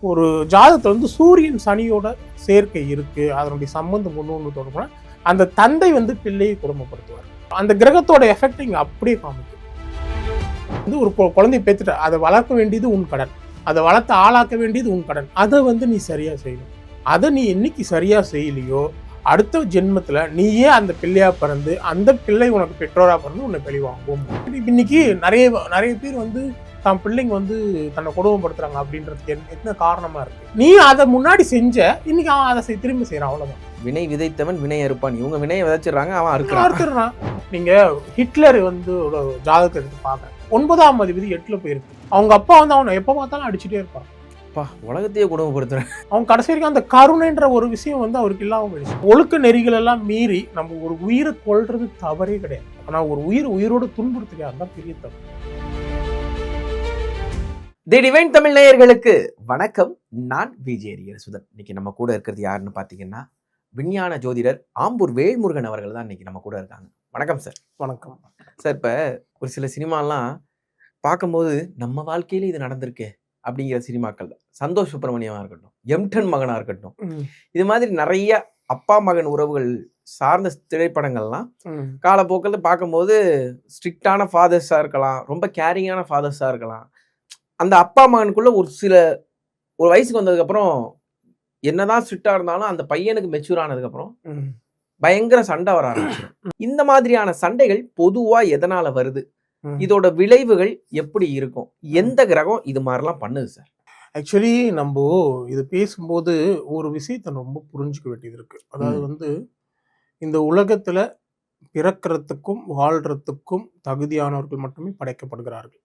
ஒரு ஜாதகத்தில் வந்து சூரியன் சனியோட சேர்க்கை இருக்கு, அதனுடைய சம்பந்தம் ஒன்று தொடர்புனா அந்த தந்தை வந்து பிள்ளையை குடும்பப்படுத்துவார். அந்த கிரகத்தோட எஃபெக்ட் இங்கே அப்படியே காமிக்கும். வந்து ஒரு குழந்தைய பேத்துட்ட அதை வளர்க்க வேண்டியது உன் கடன், அதை வளர்த்து ஆளாக்க வேண்டியது உன் கடன். அதை வந்து நீ சரியா செய்யணும். அதை நீ என்னைக்கு சரியா செய்யலையோ அடுத்த ஜென்மத்துல நீயே அந்த பிள்ளையா பிறந்து அந்த பிள்ளை உனக்கு பெற்றோரா பிறந்து உன்னை பழிவாங்கும். இன்னைக்கு நிறைய பேர் வந்து தான் பிள்ளைங்க வந்து தன்னை கொடுமைப்படுத்துறாங்க அப்படின்றதுக்கு என்ன காரணமா இருக்கு? நீ அதை முன்னாடி செஞ்ச, இன்னைக்கு அவன் அதை திரும்பி செய்யறான், அவ்வளவுதான். வினை விதைத்தவன் வினை அறுப்பான். இவங்க வினையை விதைச்சிடறாங்க, அவன் அறுத்துறான். நீங்க ஹிட்லர் வந்து ஜாதகத்தை எடுத்து பாக்க 9ஆம் அதிபதி 8ல போயிருக்கு. அவங்க அப்பா வந்து அவனை எப்ப பார்த்தாலும் அடிச்சுட்டே இருப்பான். உலகத்தையே கொடுமைப்படுத்துறேன். அவன் கடைசி வரைக்கும் அந்த கருணைன்ற ஒரு விஷயம் வந்து அவருக்கு இல்லாம போயிடுச்சு. ஒழுக்க நெறிகள் எல்லாம் மீறி நம்ம ஒரு உயிரை கொல்றது தவறே கிடையாது. ஆனா ஒரு உயிரோடு துன்புறுத்துக்க அதுதான் பெரிய தவறு. தி டிவைன் தமிழ் நேயர்களுக்கு வணக்கம். நான் விஜய் சுதன். இன்னைக்கு நம்ம கூட இருக்கிறது யாருன்னு பாத்தீங்கன்னா விஞ்ஞான ஜோதிடர் ஆம்பூர் வேல்முருகன் அவர்கள் தான் இன்னைக்கு நம்ம கூட இருக்காங்க. வணக்கம் சார். வணக்கம் சார். இப்ப ஒரு சில சினிமாலாம் பார்க்கும்போது நம்ம வாழ்க்கையில இது நடந்திருக்கே அப்படிங்கிற சினிமாக்கள் தான். சந்தோஷ் சுப்பிரமணியமா இருக்கட்டும், எம்டன் மகனா இருக்கட்டும், இது மாதிரி நிறைய அப்பா மகன் உறவுகள் சார்ந்த திரைப்படங்கள்லாம் காலப்போக்கில் பார்க்கும்போது ஸ்ட்ரிக்டான ஃபாதர்ஸா இருக்கலாம், ரொம்ப கேரிங்கான ஃபாதர்ஸா இருக்கலாம். அந்த அப்பா மகனுக்குள்ள ஒரு வயசுக்கு வந்ததுக்கப்புறம் என்னதான் ஸ்ட்ரிக்டா இருந்தாலும் அந்த பையனுக்கு மெச்சூர் ஆனதுக்கப்புறம் பயங்கர சண்டை வர ஆரம்பிச்சிடும். இந்த மாதிரியான சண்டைகள் பொதுவா எதனால வருது? இதோட விளைவுகள் எப்படி இருக்கும்? எந்த கிரகம் இது மாதிரிலாம் பண்ணுது சார்? ஆக்சுவலி நம்ம இது பேசும்போது ஒரு விஷயத்தை ரொம்ப புரிஞ்சுக்க வேண்டியது இருக்கு. அதாவது வந்து இந்த உலகத்துல பிறக்கிறதுக்கும் வாழ்றதுக்கும் தகுதியானவர்கள் மட்டுமே படைக்கப்படுகிறார்கள்.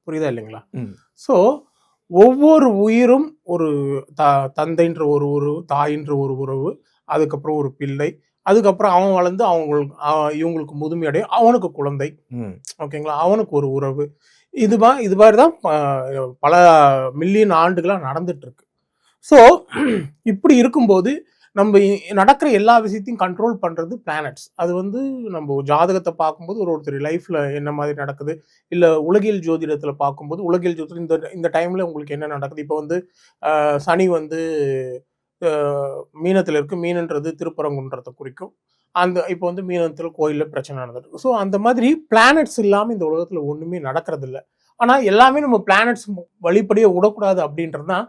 புரியுதா இல்லைங்களா? ஸோ ஒவ்வொரு உயிரும் ஒரு தந்தைன்ற ஒரு உறவு, தாயின்ற ஒரு உறவு, அதுக்கப்புறம் ஒரு பிள்ளை, அதுக்கப்புறம் அவன் வளர்ந்து இவங்களுக்கு முதுமையடையும், அவனுக்கு குழந்தை, ஓகேங்களா, அவனுக்கு ஒரு உறவு. இது மாதிரி தான் பல மில்லியன் ஆண்டுகளாக நடந்துட்டு இருக்கு. ஸோ இப்படி இருக்கும்போது நம்ம நடக்கிற எல்லா விஷயத்தையும் கண்ட்ரோல் பண்றது பிளானட்ஸ். அது வந்து நம்ம ஜாதகத்தை பார்க்கும்போது ஒருத்தர் லைஃப்ல என்ன மாதிரி நடக்குது, இல்ல உலகியல் ஜோதிடத்துல பார்க்கும்போது உலகியல் ஜோதிடம் இந்த டைம்ல உங்களுக்கு என்ன நடக்குது. இப்போ வந்து சனி வந்து மீனத்துல இருக்கு. மீனன்றது திருப்பரங்குன்றதை குறிக்கும். இப்போ வந்து மீனத்துல கோயில்ல பிரச்சனை நடந்துருக்கு. ஸோ அந்த மாதிரி பிளானட்ஸ் இல்லாம இந்த உலகத்துல ஒண்ணுமே நடக்கிறது இல்லை. ஆனா எல்லாமே நம்ம பிளானட்ஸ் வழிபடியே விடக்கூடாது அப்படின்றதுதான்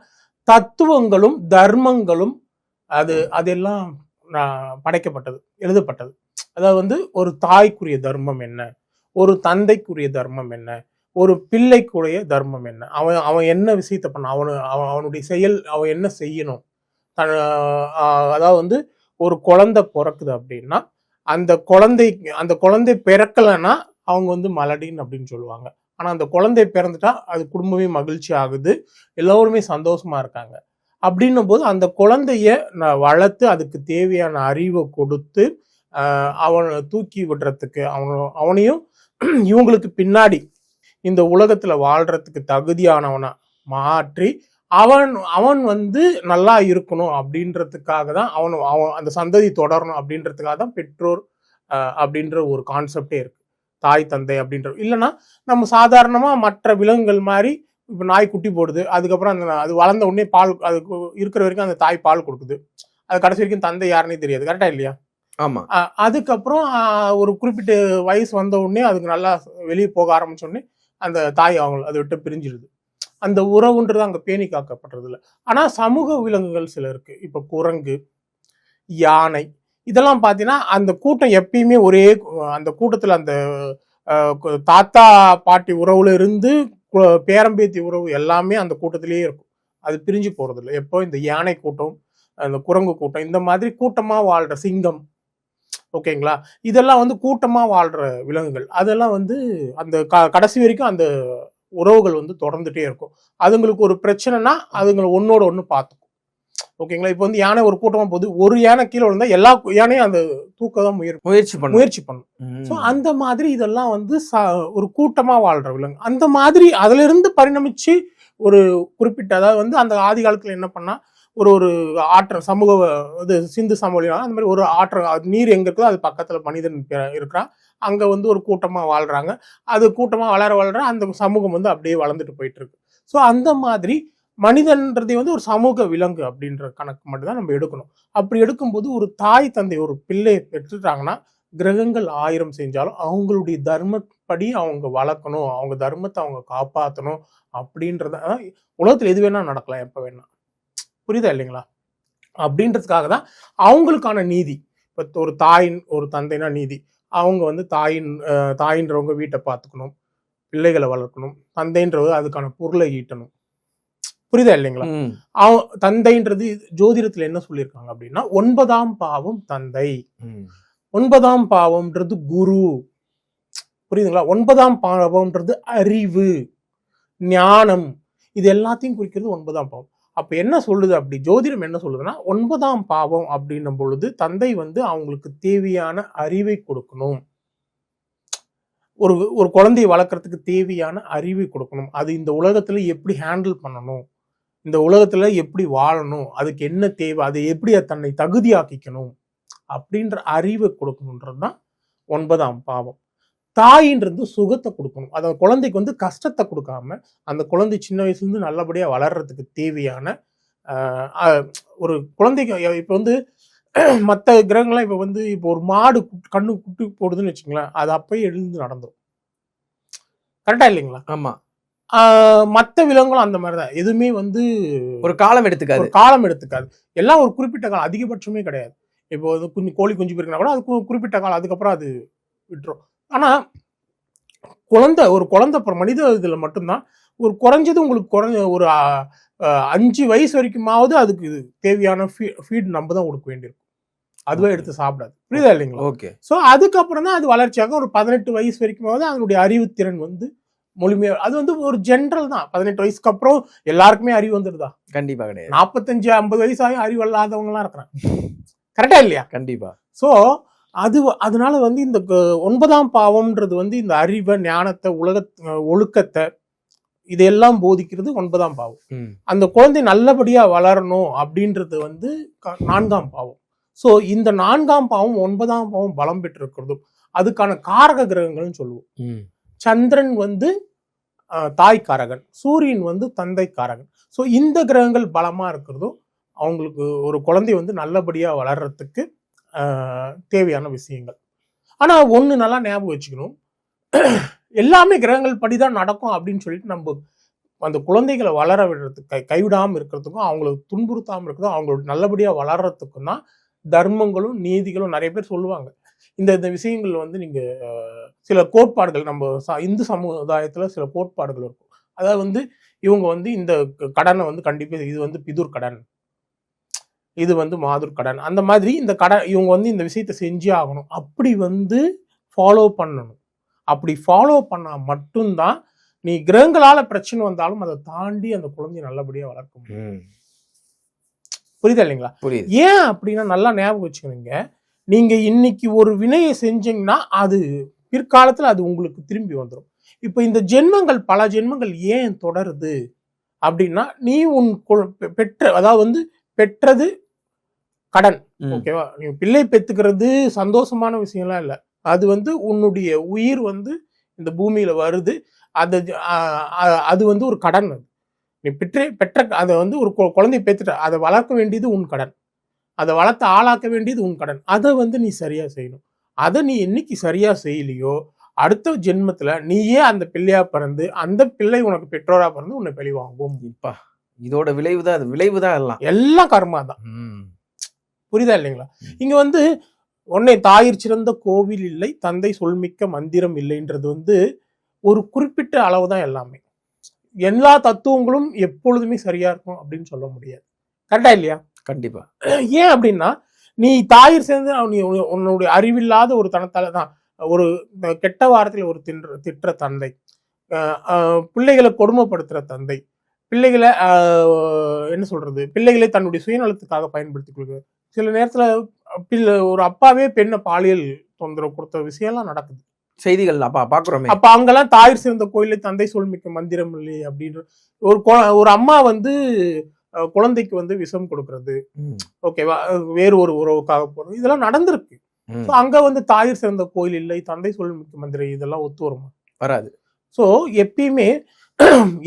தத்துவங்களும் தர்மங்களும் அதெல்லாம் படைக்கப்பட்டது, எழுதப்பட்டது. அதாவது வந்து ஒரு தாய்க்குரிய தர்மம் என்ன, ஒரு தந்தைக்குரிய தர்மம் என்ன, ஒரு பிள்ளைக்குரிய தர்மம் என்ன, அவன் என்ன விஷயத்த பண்ண, அவனுடைய செயல், அவன் என்ன செய்யணும். அதாவது வந்து ஒரு குழந்தை பிறக்குது அப்படின்னா அந்த குழந்தை பிறக்கலைன்னா அவங்க வந்து மலடின்னு அப்படின்னு சொல்லுவாங்க. ஆனா அந்த குழந்தை பிறந்துட்டா அது குடும்பமே மகிழ்ச்சி ஆகுது, எல்லோருமே சந்தோஷமா இருக்காங்க. அப்படின்னும் போது அந்த குழந்தைய வளர்த்து அதுக்கு தேவையான அறிவை கொடுத்து அவனை தூக்கி விடுறதுக்கு அவனையும் இவங்களுக்கு பின்னாடி இந்த உலகத்துல வாழ்றதுக்கு தகுதியானவனா மாற்றி அவன் வந்து நல்லா இருக்கணும் அப்படின்றதுக்காக தான் அவன் அந்த சந்ததி தொடரணும் அப்படின்றதுக்காக தான் பெற்றோர் அப்படின்ற ஒரு கான்செப்டே இருக்கு. தாய் தந்தை அப்படின்ற இல்லைன்னா நம்ம சாதாரணமா மற்ற விலங்குகள் மாதிரி இப்போ நாய் குட்டி போடுது, அதுக்கப்புறம் அது வளர்ந்த உடனே பால், அதுக்கு இருக்கிற வரைக்கும் அந்த தாய் பால் கொடுக்குது, அது கடைசி வரைக்கும் தந்தை யாருன்னே தெரியாது. கரெக்டா இல்லையா? ஆமா. அதுக்கப்புறம் ஒரு குறிப்பிட்ட வயசு வந்த உடனே அதுக்கு நல்லா வெளியே போக ஆரம்பிச்ச உடனே அந்த தாய் அதை விட்டு பிரிஞ்சிடுது. அந்த உறவுன்றது அங்க பேணி காக்கப்படுறது இல்லை. ஆனா சமூக விலங்குகள் சில இருக்கு. இப்ப குரங்கு, யானை, இதெல்லாம் பாத்தீங்கன்னா அந்த கூட்டம் எப்பயுமே ஒரே, அந்த கூட்டத்துல அந்த தாத்தா பாட்டி உறவுல இருந்து பேரம்பேத்தி உறவு எல்லாமே அந்த கூட்டத்திலேயே இருக்கும். அது பிரிஞ்சு போறது இல்லை. எப்போ இந்த யானை கூட்டம், அந்த குரங்கு கூட்டம், இந்த மாதிரி கூட்டமா வாழ்ற சிங்கம், ஓகேங்களா, இதெல்லாம் வந்து கூட்டமா வாழ்ற விலங்குகள். அதெல்லாம் வந்து அந்த கடைசி வரைக்கும் அந்த உறவுகள் வந்து தொடர்ந்துட்டே இருக்கும். அதுங்களுக்கு ஒரு பிரச்சனைனா அதுங்களை ஒன்னோட ஒண்ணு பார்த்துக்கும். ஓகேங்களா. இப்போ வந்து யானை ஒரு கூட்டமா போகுது, ஒரு யானை கீழே விழுந்தா எல்லா யானையும் அந்த தூக்க தான் முயற்சி பண்ணும். ஸோ அந்த மாதிரி இதெல்லாம் வந்து ஒரு கூட்டமா வாழ்ற விலங்கு. அந்த மாதிரி அதுல இருந்து பரிணமிச்சு ஒரு குறிப்பிட்ட, அதாவது வந்து அந்த ஆதி காலத்துல என்ன பண்ணா ஒரு ஆற்று சமூக இது சிந்து சமவெளினா அந்த மாதிரி ஒரு ஆற்று, நீர் எங்க இருக்கோ அது பக்கத்துல மனிதன் இருக்கிறான், அங்க வந்து ஒரு கூட்டமா வாழ்றாங்க. அது கூட்டமா வளர அந்த சமூகம் வந்து அப்படியே வளர்ந்துட்டு போயிட்டு இருக்கு. ஸோ அந்த மாதிரி மனிதன்றதை வந்து ஒரு சமூக விலங்கு அப்படின்ற கணக்கு மட்டும் தான் நம்ம எடுக்கணும். அப்படி எடுக்கும்போது ஒரு தாய் தந்தை ஒரு பிள்ளையை பெற்றுட்டாங்கன்னா கிரகங்கள் 1000 செஞ்சாலும் அவங்களுடைய தர்மப்படி அவங்க வளர்க்கணும், அவங்க தர்மத்தை அவங்க காப்பாற்றணும் அப்படின்றத உலகத்துல எது வேணா நடக்கலாம், எப்ப வேணா. புரியுதா இல்லைங்களா? அப்படின்றதுக்காக தான் அவங்களுக்கான நீதி. இப்போ ஒரு தாயின் ஒரு தந்தைனா நீதி, அவங்க வந்து தாயின்றவங்க வீட்டை பார்த்துக்கணும், பிள்ளைகளை வளர்க்கணும், தந்தைன்றது அதுக்கான பொருளை ஈட்டணும். புரியுதா இல்லைங்களா? தந்தைன்றது ஜோதிடத்துல என்ன சொல்லியிருக்காங்க அப்படின்னா 9ஆம் பாவம் தந்தை, 9ஆம் பாவம்ன்றது குரு. புரியுதுங்களா? 9ஆம் பாவம்ன்றது அறிவு, ஞானம், இது எல்லாத்தையும் குறிக்கிறது 9ஆம் பாவம். அப்ப என்ன சொல்லுது அப்படி ஜோதிடம் என்ன சொல்லுதுன்னா 9ஆம் பாவம் அப்படின்னும் பொழுது தந்தை வந்து அவங்களுக்கு தேவையான அறிவை கொடுக்கணும். ஒரு குழந்தையை வளர்க்கறதுக்கு தேவையான அறிவை கொடுக்கணும். அது இந்த உலகத்துல எப்படி ஹேண்டில் பண்ணணும், இந்த உலகத்துல எப்படி வாழணும், அதுக்கு என்ன தேவை, அதை எப்படி தன்னை தகுதியாக்கிக்கணும் அப்படின்ற அறிவை கொடுக்கணுன்றதுதான் 9ஆம் பாவம். தாயின்றது சுகத்தை கொடுக்கணும். அந்த குழந்தைக்கு வந்து கஷ்டத்தை கொடுக்காம அந்த குழந்தை சின்ன வயசுல இருந்து நல்லபடியா வளர்றதுக்கு தேவையான ஒரு குழந்தைக்கு இப்ப வந்து மற்ற கிரகங்கள்லாம் இப்ப வந்து இப்போ ஒரு மாடு கண்ணு குட்டி போடுதுன்னு வச்சுங்களேன், அது அப்பயே எழுந்து நடந்துடும். கரெக்டா இல்லைங்களா? ஆமா. மற்ற விலங்குகளும் அந்த மாதிரிதான், எதுவுமே வந்து ஒரு காலம் எடுத்துக்காது. எல்லாம் ஒரு குறிப்பிட்ட காலம், அதிகபட்சமே கிடையாது. இப்போ கோழி குஞ்சு போயிருக்குன்னா கூட அது குறிப்பிட்ட காலம், அதுக்கப்புறம் அது விட்டுரும். ஆனா ஒரு குழந்தை மனித இதுல மட்டும்தான் ஒரு குறைஞ்சது உங்களுக்கு ஒரு 5 வயசு வரைக்குமாவது அதுக்கு தேவையான ஃபீட் நம்ம தான் கொடுக்க வேண்டியிருக்கும். அதுவே எடுத்து சாப்பிடாது. புரியுதா இல்லைங்களா? ஓகே. ஸோ அதுக்கப்புறம் தான் அது வளர்ச்சியாக ஒரு 18 வயசு வரைக்குமாவது அதனுடைய அறிவுத்திறன் வந்து முழுமையா, அது வந்து ஒரு ஜென்ரல் தான். 18 வயசுக்கு அப்புறம் எல்லாருக்குமே அறிவு வந்துடுதா? கண்டிப்பா கிடையாது. 45-50 வயசாகி அறிவு இல்லாதவங்க எல்லாம் இருக்கிறாங்க. கரெக்டா இல்லையா? கண்டிப்பா. ஸோ அதனால வந்து இந்த 9ஆம் பாவம்ன்றது வந்து இந்த அறிவை, ஞானத்தை, ஒழுக்கத்தை இதெல்லாம் போதிக்கிறது 9ஆம் பாவம். அந்த குழந்தை நல்லபடியா வளரணும் அப்படின்றது வந்து 4ஆம் பாவம். ஸோ இந்த 4ஆம் பாவம் 9ஆம் பாவம் பலம் பெற்றிருக்கிறதும் அதுக்கான காரக கிரகங்கள்னு சொல்லுவோம். சந்திரன் வந்து தாய் காரகன், சூரியன் வந்து தந்தை காரகன். ஸோ இந்த கிரகங்கள் பலமா இருக்கிறதும் அவங்களுக்கு ஒரு குழந்தை வந்து நல்லபடியா வளர்றதுக்கு தேவையான விஷயங்கள். ஆனா ஒண்ணு நல்லா ஞாபகம் வச்சுக்கணும், எல்லாமே கிரகங்கள் படிதான் நடக்கும் அப்படின்னு சொல்லிட்டு நம்ம அந்த குழந்தைகளை வளர விடுறதுக்கு கைவிடாம இருக்கிறதுக்கும் அவங்களுக்கு துன்புறுத்தாம இருக்கிறதும் அவங்களோட நல்லபடியா வளர்றதுக்கும் தான் தர்மங்களும் நீதிகளும். நிறைய பேர் சொல்லுவாங்க இந்த விஷயங்கள் வந்து நீங்க சில கோட்பாடுகள் நம்ம இந்து சமுதாயத்துல சில கோட்பாடுகள் இருக்கும். அதாவது வந்து இவங்க வந்து இந்த கடனை வந்து கண்டிப்பா இது வந்து பிதுர் கடன், இது வந்து மாதுர் கடன், அந்த மாதிரி இந்த கடன் இவங்க வந்து இந்த விஷயத்தை செஞ்சே ஆகணும், அப்படி வந்து ஃபாலோ பண்ணணும். அப்படி ஃபாலோ பண்ணா மட்டும்தான் நீ கிரகங்களால பிரச்சனை வந்தாலும் அதை தாண்டி அந்த குழந்தைய நல்லபடியா வளர்க்க முடியும். புரியுதா இல்லைங்களா? ஏன் அப்படின்னா நல்லா ஞாபகம் வச்சுக்கணுங்க, நீங்க இன்னைக்கு ஒரு வினையை செஞ்சீங்கன்னா அது பிற்காலத்துல அது உங்களுக்கு திரும்பி வந்துடும். இப்ப இந்த ஜென்மங்கள் பல ஜென்மங்கள் ஏன் தொடருது அப்படின்னா, நீ உன் அதாவது வந்து பெற்றது கடன். ஓகேவா? நீ பிள்ளை பெத்துக்கிறது சந்தோஷமான விஷயம்லாம் இல்லை. அது வந்து உன்னுடைய உயிர் வந்து இந்த பூமியில வருது, அது வந்து ஒரு கடன். அது நீ பெற்ற அதை வந்து ஒரு குழந்தைய பெற்றுட்ட, அதை வளர்க்க வேண்டியது உன் கடன், அதை வளர்த்து ஆளாக்க வேண்டியது உன் கடன். அதை வந்து நீ சரியா செய்யணும். அதை நீ என்னைக்கு சரியா செய்யலையோ அடுத்த ஜென்மத்துல நீயே அந்த பிள்ளையா பிறந்து அந்த பிள்ளை உனக்கு பெற்றோரா பிறந்து உன்னை பழி வாங்கும். இதோட விளைவுதான் எல்லாம் கர்மா தான். புரியுதா இல்லைங்களா? இங்க வந்து உன்னை தாயிற் சிறந்த கோவில் இல்லை, தந்தை சொல்மிக்க மந்திரம் இல்லைன்றது வந்து ஒரு குறிப்பிட்ட அளவு தான். எல்லாமே எல்லா தத்துவங்களும் எப்பொழுதுமே சரியா இருக்கும் அப்படின்னு சொல்ல முடியாது. கரெக்டா இல்லையா? கண்டிப்பா. ஏன் அப்படின்னா, நீ தாயிற் சேர்ந்து உன்னுடைய அறிவில்லாத ஒரு தனத்தால தான் ஒரு கெட்ட வாரத்தில் ஒரு திட்டுற தந்தை, பிள்ளைகளை கொடுமைப்படுத்துற தந்தை, பிள்ளைகளை என்ன சொல்றது, பிள்ளைகளை தன்னுடைய சுயநலத்துக்காக பயன்படுத்திக் கொள்கிறது. சில நேரத்துல ஒரு அப்பாவே பெண்ணை பாலியல் தொந்தரவு கொடுத்த விஷயம்லாம் நடக்குது, செய்திகள் பாக்குறோமே. அப்ப அங்கெல்லாம் தாயிற் சிறந்த கோயிலை தந்தை சொல்மிக்க மந்திரம் இல்லை அப்படின்ற ஒரு அம்மா வந்து குழந்தைக்கு வந்து விஷம் கொடுக்கறது, ஓகேவா, வேறு ஒரு உறவுக்காக போறது, இதெல்லாம் நடந்திருக்கு. அங்க வந்து தாயிற் சிறந்த கோயில் இல்லை, தந்தை சொல்மிக்க மந்திரம், இதெல்லாம் ஒத்து வருமா? வராது. ஸோ எப்பயுமே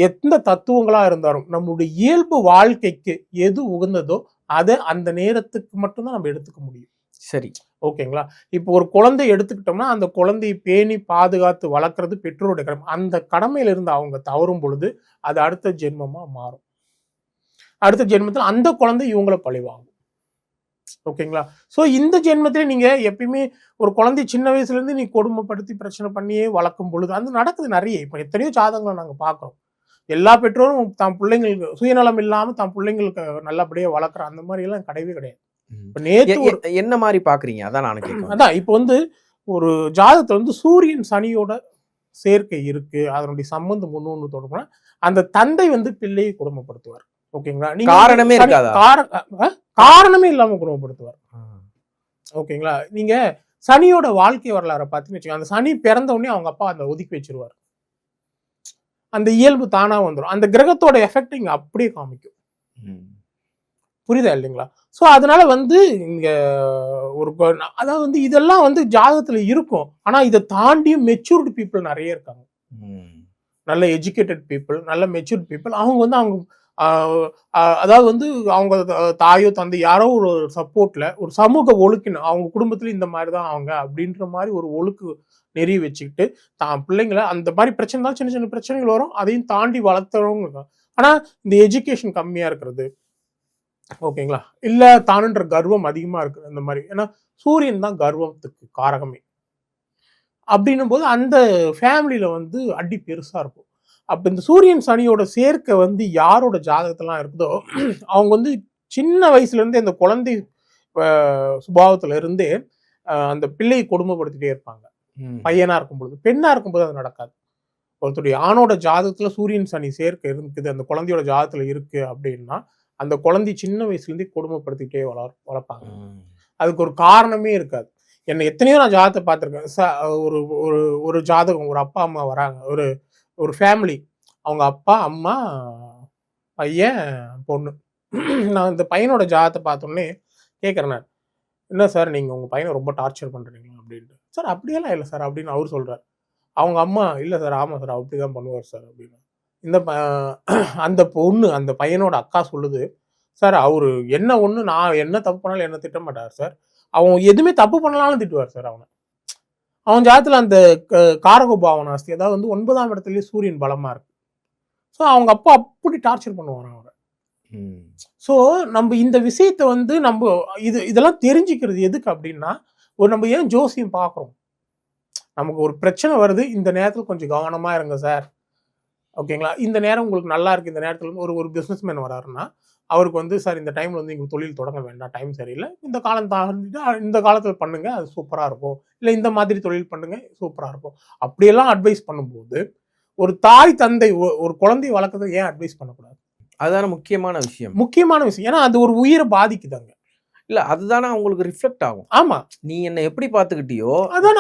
எந்த தத்துவங்களா இருந்தாலும் நம்மளுடைய இயல்பு வாழ்க்கைக்கு எது உகந்ததோ அதை அந்த நேரத்துக்கு மட்டும்தான் நம்ம எடுத்துக்க முடியும். சரி, ஓகேங்களா? இப்போ ஒரு குழந்தை எடுத்துக்கிட்டோம்னா அந்த குழந்தையை பேணி பாதுகாத்து வளர்க்கறது பெற்றோருடைய கடமை. அந்த கடமையில இருந்து அவங்க தவறும் பொழுது அது அடுத்த ஜென்மமா மாறும். அடுத்த ஜென்மத்தில் அந்த குழந்தை இவங்களை பழிவாங்கும். ஓகேங்களா? ஸோ இந்த ஜென்மத்திலே நீங்க எப்பயுமே ஒரு குழந்தை சின்ன வயசுல இருந்து நீ கொடுமைப்படுத்தி பிரச்சனை பண்ணியே வளர்க்கும் பொழுது அது நடக்குது நிறைய. இப்போ எத்தனையோ ஜாதகங்களை நாங்க பார்க்கிறோம். எல்லா பெற்றோரும் தம் பிள்ளைங்களுக்கு சுயநலம் இல்லாம தம் பிள்ளைங்களுக்கு நல்லபடியா வளர்க்குற அந்த மாதிரி எல்லாம் கிடையவே கிடையாது. இப்ப நேத்து என்ன மாதிரி பாக்குறீங்க? அதான் நான் கேட்கிறேன். அதான் இப்போ ஒரு ஜாதகத்துல சூரியன் சனியோட சேர்க்கை இருக்கு, அதனுடைய சம்பந்தம் ஒண்ணு தொடங்கினா அந்த தந்தை பிள்ளையை கொடுமைப்படுத்துவார். ஓகேங்களா? காரணமே இருக்காதா? காரணமே இல்லாம குணப்படுத்துவார். ஓகேங்களா? நீங்க சனியோட வாழ்க்கை வரலாறை பார்த்தீங்கன்னு வச்சுக்கோங்க. அந்த சனி பிறந்த உடனே அவங்க அப்பா அந்த ஒதுக்கி வச்சிருவார். அந்த இயல்பு தானா வந்துடும். அந்த கிரகத்தோட எஃபெக்ட் இங்க அப்படியே காமிக்கும். புரியுதா இல்லைங்களா? ஸோ அதனால இங்க ஒரு அதாவது இதெல்லாம் ஜாதகத்துல இருக்கும். ஆனா இதை தாண்டியும் மெச்சூர்டு பீப்புள் நிறைய இருக்காங்க. நல்ல எஜுகேட்டட் பீப்புள், நல்ல மெச்சூர்ட் பீப்புள். அவங்க அவங்க அதாவது அவங்க தாயோ தந்தை யாரோ ஒரு சப்போர்ட்ல ஒரு சமூக ஒழுக்கின அவங்க குடும்பத்துல இந்த மாதிரிதான் அவங்க அப்படின்ற மாதிரி ஒரு ஒழுக்கு நெறி வச்சுக்கிட்டு தான் பிள்ளைங்களை அந்த மாதிரி பிரச்சனை தான் சின்ன சின்ன பிரச்சனைகள் வரும், அதையும் தாண்டி வளர்த்துறவங்க. ஆனா இந்த எஜுகேஷன் கம்மியா இருக்கிறது, ஓகேங்களா, இல்ல தானுன்ற கர்வம் அதிகமா இருக்கு அந்த மாதிரி. ஏன்னா சூரியன் தான் கர்வத்துக்கு காரகமே. அப்படின்னும் போது அந்த ஃபேமிலியில அடி பெருசா இருக்கும். அப்ப இந்த சூரியன் சனியோட சேர்க்கை யாரோட ஜாதகத்தெல்லாம் இருக்குதோ அவங்க சின்ன வயசுல இருந்தே அந்த குழந்தை சுபாவத்துல இருந்தே அந்த பிள்ளையை கொடுமைப்படுத்திட்டே இருப்பாங்க. பையனா இருக்கும் பொழுது. பெண்ணா இருக்கும்போது அது நடக்காது. ஒருத்தருடைய ஆணோட ஜாதகத்துல சூரியன் சனி சேர்க்கை இருக்குது, அந்த குழந்தையோட ஜாதகத்துல இருக்கு அப்படின்னா அந்த குழந்தை சின்ன வயசுல இருந்தே கொடுமைப்படுத்திட்டே வளர்ப்பாங்க. அதுக்கு ஒரு காரணமே இருக்காது. என்ன எத்தனையோ நான் ஜாதகத்தை பார்த்திருக்கேன். ஒரு ஒரு ஜாதகம், ஒரு அப்பா அம்மா வராங்க, ஒரு ஃபேமிலி, அவங்க அப்பா அம்மா பையன் பொண்ணு. நான் இந்த பையனோட ஜாதகத்தை பார்த்தோன்னே கேட்குறேன், நான் என்ன சார் நீங்கள் உங்கள் பையனை ரொம்ப டார்ச்சர் பண்ணுறீங்களா அப்படின்ட்டு. சார் அப்படியெல்லாம் இல்லை சார் அப்படின்னு அவர் சொல்கிறார். அவங்க அம்மா இல்லை சார், ஆமாம் சார் அப்படி தான் பண்ணுவார் சார் அப்படின்னு. அந்த பொண்ணு அந்த பையனோட அக்கா சொல்லுது, சார் அவரு நான் என்ன தப்பு பண்ணாலும் என்ன திட்ட மாட்டார் சார், அவன் எதுவுமே தப்பு பண்ணலாலும் திட்டுவார் சார். அவன் ஜாதத்துல அந்த காரகோபாவன ஆஸ்தி, அதாவது 9ஆம் இடத்துலயே சூரியன் பலமா இருக்கு. ஸோ அவங்க அப்பா அப்படி டார்ச்சர் பண்ணுவாங்க அவரை. ஸோ நம்ம இந்த விஷயத்த நம்ம இதெல்லாம் தெரிஞ்சுக்கிறது எதுக்கு அப்படின்னா, நம்ம ஏன் ஜோசியம் பார்க்குறோம், நமக்கு ஒரு பிரச்சனை வருது, இந்த நேரத்தில் கொஞ்சம் கவனமா இருங்க சார், ஓகேங்களா, இந்த நேரம் உங்களுக்கு நல்லா இருக்கு, இந்த நேரத்துல ஒரு பிசினஸ் மேன் வராருன்னா அவருக்கு சார் இந்த டைம்ல இங்க தொழில் தொடங்க வேண்டாம், டைம் சரியில்லை, இந்த காலம் தாண்டிட்டு இந்த காலத்துல பண்ணுங்க அது சூப்பரா இருக்கும், இல்ல இந்த மாதிரி தொழில் பண்ணுங்க சூப்பரா இருக்கும், அப்படியெல்லாம் அட்வைஸ் பண்ணும்போது ஒரு தாய் தந்தை ஒரு குழந்தையை வளர்க்கறதுக்கு ஏன் அட்வைஸ் பண்ணக்கூடாது? அதுதான முக்கியமான விஷயம். ஏன்னா அது ஒரு உயிரை பாதிக்குதாங்க. இல்ல அதுதானே அவங்களுக்கு ரிஃப்ளெக்ட் ஆகும். ஆமா, நீ என்ன எப்படி பாத்துக்கிட்டியோ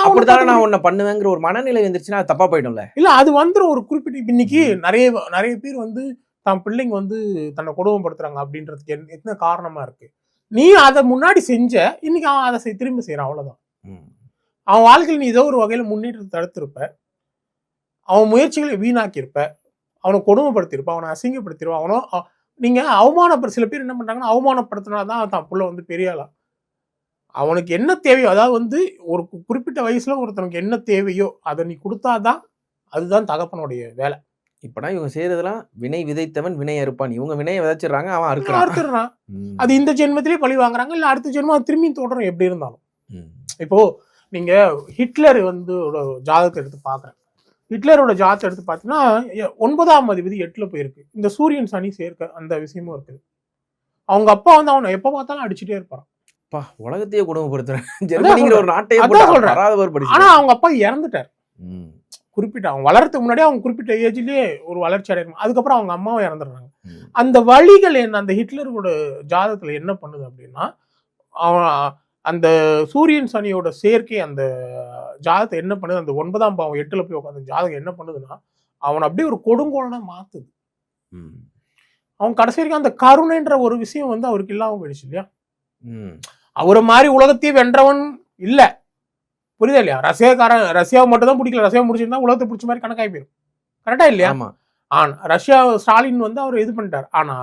அப்படிதானே நான் உன்னை பண்ணுவேங்கிற ஒரு மனநிலை வந்துருச்சுன்னா அது தப்பா போயிடும்ல. இல்ல அது ஒரு குறிப்பிட்ட இன்னைக்கு நிறைய பேர் தான் பிள்ளைங்க தன்னை கொடுமைப்படுத்துறாங்க அப்படின்றதுக்கு என்ன காரணமா இருக்கு? நீ அதை முன்னாடி செஞ்ச, இன்னைக்கு அவன் அதை திரும்ப செய்யறான், அவ்வளவுதான். அவன் வாழ்க்கையில் நீ ஏதோ ஒரு வகையில முன்னேற்றத்தை தடுத்திருப்ப, அவன் முயற்சிகளை வீணாக்கியிருப்ப, அவனை கொடுமைப்படுத்திருப்ப, அவனை அசிங்கப்படுத்திருப்ப, அவனோ நீங்க சில பேர் என்ன பண்றாங்கன்னா அவமானப்படுத்தினாதான் தான் புள்ள பெரிய ஆளா. அவனுக்கு என்ன தேவையோ, அதாவது ஒரு குறிப்பிட்ட வயசுல ஒருத்தனுக்கு என்ன தேவையோ அதை நீ கொடுத்தாதான் அதுதான் தகப்பனுடைய வேலை. இப்பனா இவங்க செய்யறதெல்லாம் வினை விதைத்தவன் வினை அறுப்பான். இவங்க வினையை விதைச்சிடறாங்க, அவன் அறுக்கிறான். அது இந்த ஜென்மத்திலே பழி வாங்குறாங்க, இல்ல அடுத்த ஜென்மம் திரும்பி தொடரும் எப்படி இருந்தாலும். இப்போ நீங்க ஹிட்லர் ஜாதகத்தை எடுத்து பாக்குறேன். ஹிட்லரோட ஜாதகத்தை எடுத்து பார்த்தீங்கன்னா 9ஆம் அதிபதி 8ல போயிருக்கு. இந்த சூரியன் சனி சேர்க்க அந்த விஷயமும் இருக்குது. அவங்க அப்பா அவனை எப்ப பார்த்தாலும் அடிச்சுட்டே இருப்பான். உலகத்தையே கொடுமைப்படுத்துறேன். ஜெர்மனிங்கிற ஒரு நாட்டையே சொல்றேன். ஆனா அவங்க அப்பா இறந்துட்டார். குறிப்பிட்ட அவன் வளர்றதுக்கு முன்னாடி அவங்க குறிப்பிட்ட ஏஜ்லயே ஒரு வளர்ச்சி அடையணும். அதுக்கப்புறம் அவங்க அம்மாவும் இறந்துடுறாங்க. அந்த வழிகள் என்ன, அந்த ஹிட்லரோட ஜாதகத்துல என்ன பண்ணுது அப்படின்னா, அவன் அந்த சூரியன் சனியோட சேர்க்கை அந்த ஜாதகத்தை என்ன பண்ணுது, அந்த 9ஆம் பாவம் 8ல போய் உட்காந்து ஜாதகம் என்ன பண்ணுதுன்னா, அவன் அப்படியே ஒரு கொடுங்கோலனா மாத்துது. அவன் கடைசி வரைக்கும் அந்த கருணைன்ற ஒரு விஷயம் அவருக்கு இல்லாம போயிடுச்சு இல்லையா? அவரை மாதிரி உலகத்தையே வென்றவன் இல்ல, புரியுதா இல்லையா? ரஷ்யாவை மட்டும் தான் பிடிக்கல, ரஷ்யா முடிச்சிருந்தா உலகத்தை பிடிச்ச மாதிரி கணக்காய் போயிடும். கரெக்டா இல்லையா? ஆனா ரஷ்யா ஸ்டாலின் வந்து அவர் இது பண்ணிட்டார். ஆனா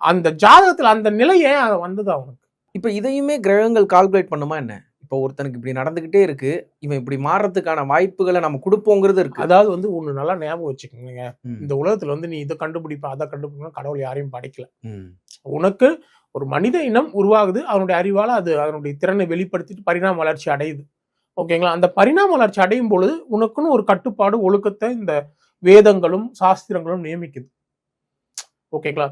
அந்த ஜாதகத்துல அந்த நிலையே வந்தது அவனுக்கு. இப்ப இதையுமே கிரகங்கள் கால்குலேட் பண்ணுமா என்ன? இப்போ ஒருத்தனுக்கு இப்படி நடந்துகிட்டே இருக்கு, இவன் இப்படி மாறுறதுக்கான வாய்ப்புகளை நம்ம கொடுப்போங்கிறது இருக்கு. அதாவது வந்து ஒண்ணு நல்லா ஞாபகம் வச்சுக்கோங்க, ம். இந்த உலகத்துல வந்து நீ இதை கண்டுபிடிப்ப அதை கண்டுபிடிக்கணும், கடவுள் யாரையும் படைக்கல. ம். உனக்கு ஒரு மனித இனம் உருவாகுது, அவனுடைய அறிவால அது அதனுடைய திறனை வெளிப்படுத்திட்டு பரிணாம வளர்ச்சி அடையுது. ஓகேங்களா? அந்த பரிணாம வளர்ச்சி அடையும் பொழுது உனக்குன்னு ஒரு கட்டுப்பாடு ஒழுக்கத்தை இந்த வேதங்களும் சாஸ்திரங்களும் நியமிக்குது. ஓகேங்களா?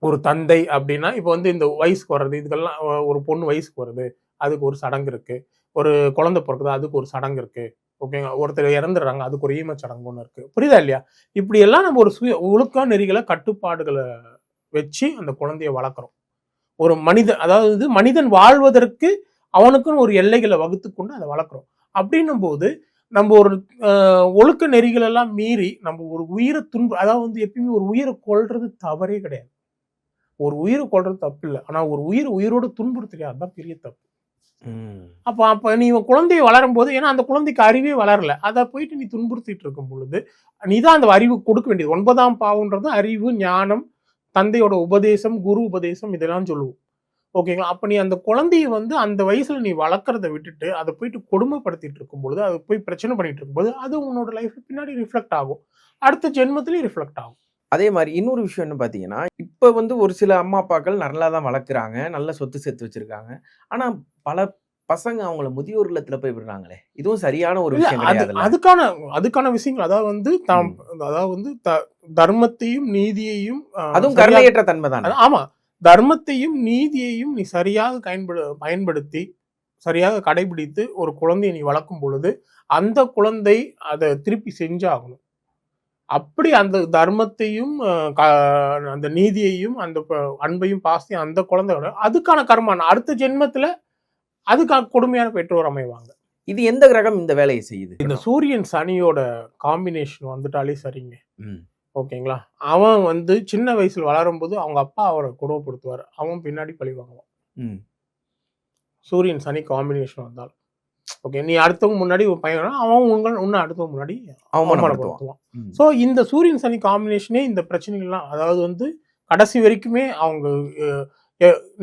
ஒரு தந்தை அப்படின்னா இப்போ வந்து இந்த வயசுக்கு வர்றது, இதுக்கெல்லாம் ஒரு பொண்ணு வயசுக்கு வருது, அதுக்கு ஒரு சடங்கு இருக்கு. ஒரு குழந்தை பிறக்குது, அதுக்கு ஒரு சடங்கு இருக்கு. ஓகேங்களா? ஒருத்தர் இறந்துடுறாங்க, அதுக்கு ஒரு ஈம சடங்கு ஒன்று இருக்கு. புரியுதா இல்லையா? இப்படி எல்லாம் நம்ம ஒரு ஒழுக்க நெறிகளை கட்டுப்பாடுகளை வச்சு அந்த குழந்தைய வளர்க்குறோம். ஒரு மனிதன், அதாவது மனிதன் வாழ்வதற்கு அவனுக்குன்னு ஒரு எல்லைகளை வகுத்து கொண்டு அதை வளர்க்குறோம். அப்படின்னும் போது நம்ம ஒரு ஒழுக்க நெறிகள் எல்லாம் மீறி நம்ம ஒரு உயிரை அதாவது வந்து எப்பயுமே ஒரு உயிரை கொல்றது தவறே கிடையாது. ஒரு உயிரை கொல்றது தப்பு இல்லை. ஆனா ஒரு உயிரோடு துன்புறுத்துறியா, அதுதான் பெரிய தப்பு. அப்ப நீ குழந்தைய வளரும் போது, ஏன்னா அந்த குழந்தைக்கு அறிவே வளரல, அதை போயிட்டு நீ துன்புறுத்திட்டு இருக்கும் பொழுது நீ தான் அந்த அறிவு கொடுக்க வேண்டியது. 9ஆம் பாவம்ன்றது அறிவு, ஞானம், தந்தையோட உபதேசம், குரு உபதேசம், இதெல்லாம் சொல்லுவோம். ஓகேங்களா? அப்ப நீ அந்த குழந்தைய வந்து அந்த வயசுல நீ வளர்க்கறத விட்டுட்டு அதை போயிட்டு கொடுமைப்படுத்திட்டு இருக்கும் பொழுது, அது போய் பிரச்சனை பண்ணிட்டு இருக்கும்போது அது உன்னோட லைஃப்ல பின்னாடி ரிஃப்ளெக்ட் ஆகும், அடுத்த ஜென்மத்திலயும் ரிஃப்ளெக்ட் ஆகும். அதே மாதிரி இன்னொரு விஷயம் என்ன பார்த்தீங்கன்னா, இப்போ வந்து ஒரு சில அம்மா அப்பாக்கள் நல்லா தான் வளர்க்குறாங்க, நல்ல சொத்து சேர்த்து வச்சிருக்காங்க. ஆனா பல பசங்க அவங்கள முதியோர் இல்லத்துல போய் விடுறாங்களே, இதுவும் சரியான ஒரு விஷயம் கிடையாதுல்ல? அதுக்கான விஷயங்கள், அதாவது வந்து அதாவது வந்து தர்மத்தையும் நீதியையும், அதுவும் கருணையற்ற தன்மை தானே. ஆமா, தர்மத்தையும் நீதியையும் நீ சரியாக பயன்படுத்தி சரியாக கடைபிடித்து ஒரு குழந்தையை நீ வளர்க்கும் பொழுது அந்த குழந்தை அதை திருப்பி செஞ்சாகணும். அப்படி அந்த தர்மத்தையும் அந்த நீதியையும் அந்த அன்பையும் பாசத்தையும் அந்த குழந்தையோட அதுக்கான கர்மான அடுத்த ஜென்மத்துல அதுக்காக கொடுமையான பெற்றோர் அமைவாங்க. இது எந்த கிரகம் இந்த வேலையை செய்யுது? இந்த சூரியன் சனியோட காம்பினேஷன் வந்துட்டாலே சரிங்க. ஓகேங்களா? அவன் வந்து சின்ன வயசுல வளரும் போது அவங்க அப்பா அவரை கொடுமைப்படுத்துவார், அவன் பின்னாடி பழி வாங்குவான். சூரியன் சனி காம்பினேஷன் வந்தால் ஓகே, நீ அடுத்தவங்க முன்னாடி ஒரு பையன் அவன் உன்ன அடுத்தவங்க முன்னாடி அவமானப்படுத்துவான். ஸோ இந்த சூரியன் சனி காம்பினேஷனே இந்த பிரச்சனைகள்லாம், அதாவது வந்து கடைசி வரைக்குமே அவங்க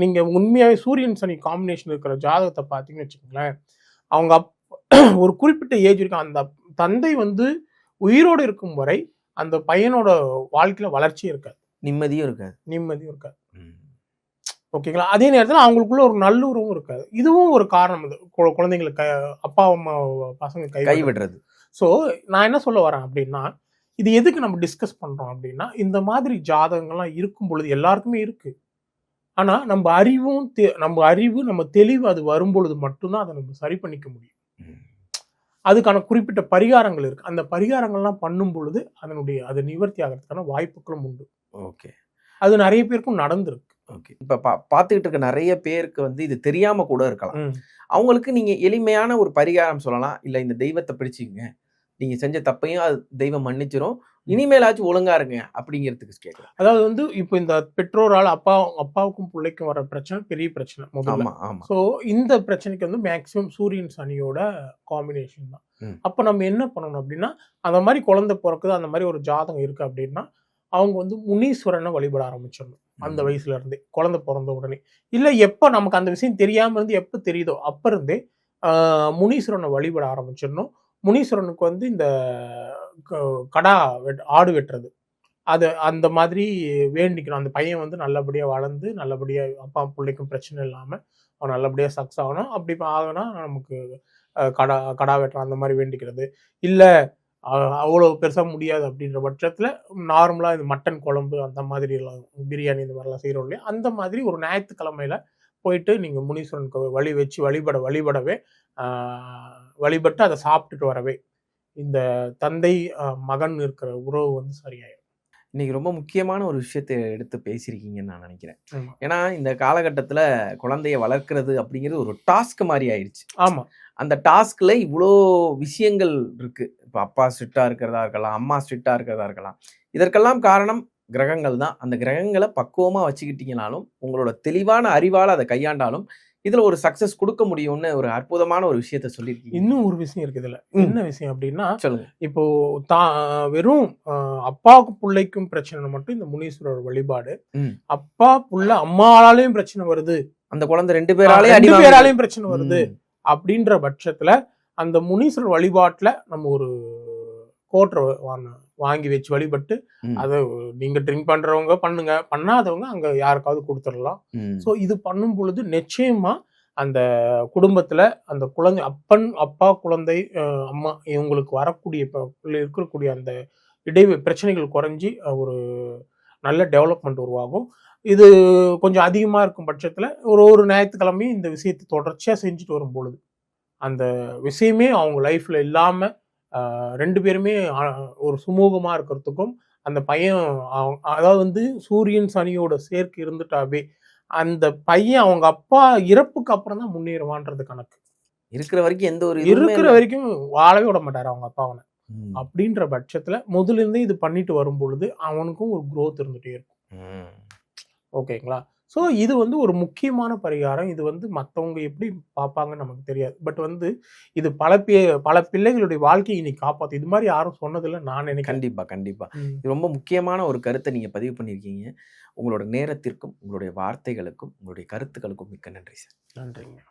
நீங்க உண்மையாவே சூரியன் சனி காம்பினேஷன் இருக்கிற ஜாதகத்தை பார்த்தீங்கன்னு வச்சுக்கோங்களேன், அவங்க ஒரு குறிப்பிட்ட ஏஜ் வரைக்கும் அந்த தந்தை வந்து உயிரோடு இருக்கும் வரை அந்த பையனோட வாழ்க்கையில வளர்ச்சியும் இருக்காது, நிம்மதியும் இருக்காது. ஓகேங்களா? அதே நேரத்தில் அவங்களுக்குள்ள ஒரு நல்லுறவும் இருக்காது. இதுவும் ஒரு காரணம். இது குழந்தைங்களுக்கு அப்பா அம்மா பசங்க கைவிடுறது. ஸோ நான் என்ன சொல்ல வரேன் அப்படின்னா, இது எதுக்கு நம்ம டிஸ்கஸ் பண்றோம் அப்படின்னா, இந்த மாதிரி ஜாதகங்கள்லாம் இருக்கும் பொழுது எல்லாருக்குமே இருக்கு. ஆனா நம்ம அறிவு நம்ம தெளிவு அது வரும் பொழுது மட்டும்தான் அதை நம்ம சரி பண்ணிக்க முடியும். அதுக்கான குறிப்பிட்ட பரிகாரங்கள் இருக்கு. அந்த பரிகாரங்கள்லாம் பண்ணும் பொழுது அது நிவர்த்தி ஆகிறதுக்கான வாய்ப்புகளும் உண்டு. ஓகே, அது நிறைய பேருக்கும் நடந்திருக்கு. ஓகே, இப்ப பார்த்துக்கிட்டு இருக்க நிறைய பேருக்கு வந்து இது தெரியாம கூட இருக்கலாம். அவங்களுக்கு நீங்க எளிமையான ஒரு பரிகாரம் சொல்லலாம், இல்ல இந்த தெய்வத்தை பிடிச்சிங்க, நீங்க செஞ்ச தப்பையும் அது தெய்வம் மன்னிச்சிரும், இனிமேலாச்சும் ஒழுங்கா இருங்க அப்படிங்கிறதுக்கு கேட்கலாம். அதாவது வந்து இப்போ இந்த பெற்றோரால் அப்பாவுக்கும் பிள்ளைக்கும் வர பிரச்சனை பெரிய பிரச்சனை முதல்ல. ஸோ இந்த பிரச்சனைக்கு வந்து மேக்சிமம் சூரியன் சனியோட காம்பினேஷன் தான். அப்போ நம்ம என்ன பண்ணணும் அப்படின்னா, அந்த மாதிரி குழந்தை பிறக்குது, அந்த மாதிரி ஒரு ஜாதகம் இருக்கு அப்படின்னா அவங்க வந்து முனீஸ்வரனை வழிபட ஆரம்பிச்சிடணும் அந்த வயசுல இருந்தே, குழந்தை பிறந்த உடனே. இல்லை எப்போ நமக்கு அந்த விஷயம் தெரியாம இருந்து எப்போ தெரியுதோ அப்ப இருந்தே முனீஸ்வரனை வழிபட ஆரம்பிச்சிடணும். முனீஸ்வரனுக்கு வந்து இந்த ஆடு வெட்டுறது அது அந்த மாதிரி வேண்டிக்கணும். அந்த பையன் வந்து நல்லபடியா வளர்ந்து நல்லபடியா அப்பா பிள்ளைக்கும் பிரச்சனை இல்லாம அவன் நல்லபடியா சக்ஸஸ் ஆகணும். அப்படி ஆகுனா நமக்கு கடா வெட்டுற அந்த மாதிரி வேண்டிக்கிறது. இல்லை அவ்வளோ பெருசாக முடியாது அப்படின்ற பட்சத்தில் நார்மலாக இந்த மட்டன் குழம்பு அந்த மாதிரி எல்லாம், பிரியாணி இந்த மாதிரிலாம் செய்கிறோம் இல்லையா, அந்த மாதிரி ஒரு ஞாயிற்றுக்கிழமையில போயிட்டு நீங்கள் முனீஸ்வரனுக்கு வழிபடவே வழிபட்டு அதை சாப்பிட்டுட்டு வரவே இந்த தந்தை மகன் இருக்கிற உறவு வந்து சரியாயிடும். இன்னைக்கு ரொம்ப முக்கியமான ஒரு விஷயத்தை எடுத்து பேசியிருக்கீங்கன்னு நான் நினைக்கிறேன். ஏன்னா இந்த காலகட்டத்தில் குழந்தைய வளர்க்கறது அப்படிங்கிறது ஒரு டாஸ்க் மாதிரி ஆயிடுச்சு. ஆமாம், அந்த டாஸ்க்ல இவ்வளோ விஷயங்கள் இருக்கு. இப்போ அப்பா ஸ்ட்ரிக்டா இருக்கிறதா இருக்கலாம், அம்மா ஸ்ட்ரிக்டா இருக்கிறதா இருக்கலாம். இதற்கெல்லாம் காரணம் கிரகங்கள் தான். அந்த கிரகங்களை பக்குவமாக வச்சுக்கிட்டீங்கனாலும், உங்களோட தெளிவான அறிவால் அதை கையாண்டாலும் இதுல ஒரு சக்சஸ் கொடுக்க முடியும்னு ஒரு அற்புதமான ஒரு விஷயத்த சொல்லியிருக்கீங்க. இன்னும் ஒரு விஷயம் இருக்கு இதுல. என்ன விஷயம் அப்படின்னா, சொல்லுங்க. இப்போ வெறும் அப்பாவுக்கும் பிள்ளைக்கும் பிரச்சனை மட்டும் இந்த முனீஸ்வரர் வழிபாடு. அப்பா புள்ள அம்மாவாலையும் பிரச்சனை வருது, அந்த குழந்தை 2 பேராலே ரெண்டு பேராலையும் பிரச்சனை வருது அப்படின்ற பட்சத்துல அந்த முனீஸ்வரர் வழிபாட்டுல நம்ம ஒரு கோட்டரை வாங்கி வச்சு வழிபட்டு, அதை நீங்க ட்ரிங்க் பண்றவங்க பண்ணுங்க, பண்ணாதவங்க அங்க யாருக்காவது கொடுத்துடலாம். ஸோ இது பண்ணும் பொழுது நிச்சயமா அந்த குடும்பத்துல அந்த குழந்தை அப்பா குழந்தை அம்மா இவங்களுக்கு வரக்கூடிய இருக்கக்கூடிய அந்த பிரச்சனைகள் குறைஞ்சி ஒரு நல்ல டெவலப்மெண்ட் உருவாகும். இது கொஞ்சம் அதிகமா இருக்கும் பட்சத்துல ஒரு ஞாயிற்றுக்கிழமையும் இந்த விஷயத்தை தொடர்ச்சியா செஞ்சுட்டு வரும் பொழுது அந்த விஷயமே அவங்க லைஃப்ல இல்லாம 2 பேருமே ஒரு சுமூகமா இருக்கிறதுக்கும், அந்த பையன் அதாவது சூரியன் சனியோட சேர்க்கை இருந்துட்டாவே அந்த பையன் அவங்க அப்பா இறப்புக்கு அப்புறம் தான் முன்னேறுவான்றது கணக்கு. இருக்கிற வரைக்கும் எந்த ஒரு இருக்கிற வரைக்கும் வாழவே விட மாட்டாரு அவங்க அப்பாவனை. அப்படின்ற பட்சத்துல முதல்ல இருந்தே இது பண்ணிட்டு வரும் பொழுது அவனுக்கும் ஒரு growth இருந்துட்டே இருக்கும். ஓகேங்களா? ஸோ இது ஒரு முக்கியமான பரிகாரம். இது மற்றவங்க எப்படி பார்ப்பாங்கன்னு நமக்கு தெரியாது. பட் இது பல பிள்ளைகளுடைய வாழ்க்கையை இன்னைக்கு காப்பாற்று. இது மாதிரி யாரும் சொன்னதில்லை நான் நினைக்கிறேன். கண்டிப்பா கண்டிப்பா. இது ரொம்ப முக்கியமான ஒரு கருத்தை நீங்க பதிவு பண்ணியிருக்கீங்க. உங்களோட நேரத்திற்கும் உங்களுடைய வார்த்தைகளுக்கும் உங்களுடைய கருத்துக்களுக்கும் மிக்க நன்றி சார். நன்றிங்க.